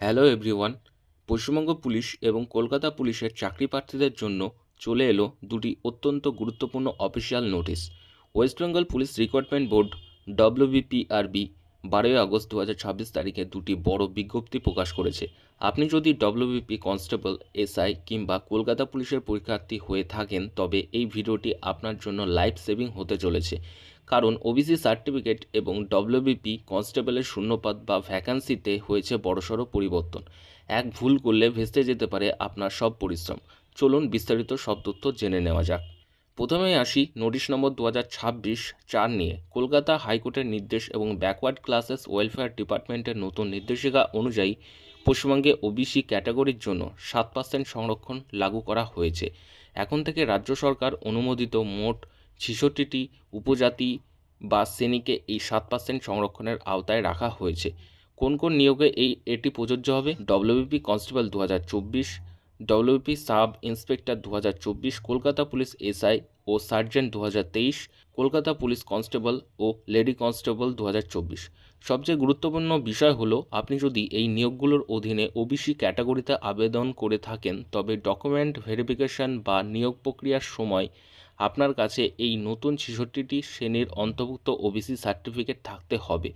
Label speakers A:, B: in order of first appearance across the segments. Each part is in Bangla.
A: Hello everyone. পশ্চিমবঙ্গ পুলিশ এবং কলকাতা পুলিশের চাকরি প্রার্থীদের জন্য চলে এলো দুটি অত্যন্ত গুরুত্বপূর্ণ official notice. West Bengal police recruitment board ডব্লিউবিপিআরবি 12 August 2026 তারিখে দুটি বড় বিজ্ঞপ্তি প্রকাশ করেছে। আপনি যদি ডব্লিউবিপি কনস্টেবল, এসআই কিংবা কলকাতা পুলিশের পরীক্ষার্থী হয়ে থাকেন তবে এই ভিডিওটি আপনার জন্য লাইফ সেভিং হতে চলেছে, কারণ ওবিসি সার্টিফিকেট এবং ডব্লিউবিপি কনস্টেবলের শূন্যপদ বা ভ্যাকান্সিতে হয়েছে বড়সড় পরিবর্তন। এক ভুল করলে ভেস্তে যেতে পারে আপনার সব পরিশ্রম। চলুন বিস্তারিত সব তথ্য জেনে নেওয়া যাক। প্রথমেই আসি নোটিশ নম্বর 2026-4 নিয়ে। কলকাতা হাইকোর্টের নির্দেশ এবং ব্যাকওয়ার্ড ক্লাসেস ওয়েলফেয়ার ডিপার্টমেন্টের নতুন নির্দেশিকা অনুযায়ী পশ্চিমবঙ্গে ওবিসি ক্যাটাগরির জন্য 7% সংরক্ষণ লাগু করা হয়েছে। এখন থেকে রাজ্য সরকার অনুমোদিত মোট 66টি উপজাতি বা শ্রেণীকে এই 7% সংরক্ষণের আওতায় রাখা হয়েছে। কোন কোন নিয়োগে এটি প্রযোজ্য হবে? WBP constable 2024, WBP sub inspector 2024, Kolkata police SI ও সার্জেন্ট 2023, কলকাতা পুলিশ কনস্টেবল ও লেডি কনস্টেবল 2024। সবচেয়ে গুরুত্বপূর্ণ বিষয় হলো, আপনি যদি এই নিয়োগগুলোর অধীনে ওবিসি ক্যাটাগরিতে আবেদন করে থাকেন তবে ডকুমেন্ট ভেরিফিকেশন বা নিয়োগ প্রক্রিয়ার সময় আপনার কাছে এই নতুন 66টি শ্রেণীর অন্তর্ভুক্ত ওবিসি সার্টিফিকেট থাকতে হবে।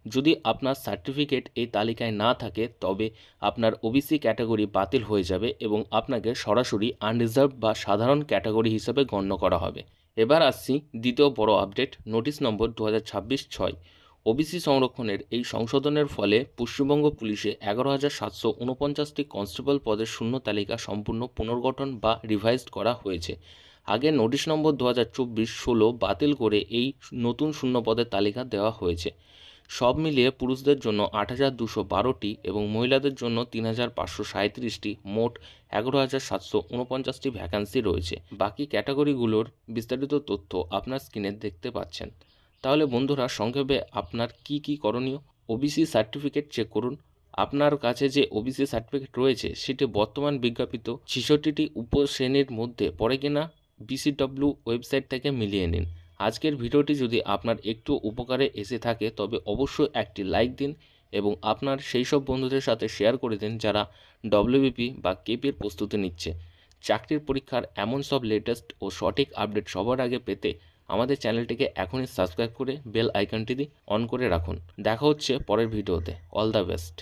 A: যদি আপনার সার্টিফিকেট এই তালিকায় না থাকে তবে আপনার ওবিসি ক্যাটাগরি বাতিল হয়ে যাবে এবং আপনাকে সরাসরি আনরিজার্ভ বা সাধারণ ক্যাটাগরি হিসেবে গণ্য করা হবে। এবার আসছি দ্বিতীয় বড় আপডেট, নোটিশ নম্বর 2026-6। ওবিসি সংরক্ষণের এই সংশোধনের ফলে পশ্চিমবঙ্গ পুলিশে 11,749টি কনস্টেবল পদের শূন্য তালিকা সম্পূর্ণ পুনর্গঠন বা রিভাইজড করা হয়েছে। আগে নোটিশ নম্বর 2024-16 বাতিল করে এই নতুন শূন্য পদের তালিকা দেওয়া হয়েছে। সব মিলিয়ে পুরুষদের জন্য 8,212টি এবং মহিলাদের জন্য 3,537টি, মোট 11,749টি ভ্যাকান্সি রয়েছে। বাকি ক্যাটাগরিগুলোর বিস্তারিত তথ্য আপনার স্ক্রিনে দেখতে পাচ্ছেন। তাহলে বন্ধুরা, সংক্ষেপে আপনার কি করণীয়? ওবিসি সার্টিফিকেট চেক করুন। আপনার কাছে যে ওবিসি সার্টিফিকেট রয়েছে সেটি বর্তমান বিজ্ঞাপিত 66টি উপশ্রেণীর মধ্যে পড়ে কিনা বিসিডব্লিউ ওয়েবসাইট থেকে মিলিয়ে নিন। আজকের ভিডিওটি যদি আপনার একটু উপকারে এসে থাকে তবে অবশ্যই একটি লাইক দিন এবং আপনার সেই সব বন্ধুদের সাথে শেয়ার করে দিন যারা ডব্লিউবিপি বা কেপির প্রস্তুতি নিচ্ছে। চাকরির পরীক্ষার এমন সব লেটেস্ট ও সঠিক আপডেট সবার আগে পেতে আমাদের চ্যানেলটিকে এখনই সাবস্ক্রাইব করে বেল আইকনটি অন করে রাখুন। দেখা হচ্ছে পরের ভিডিওতে। All the best.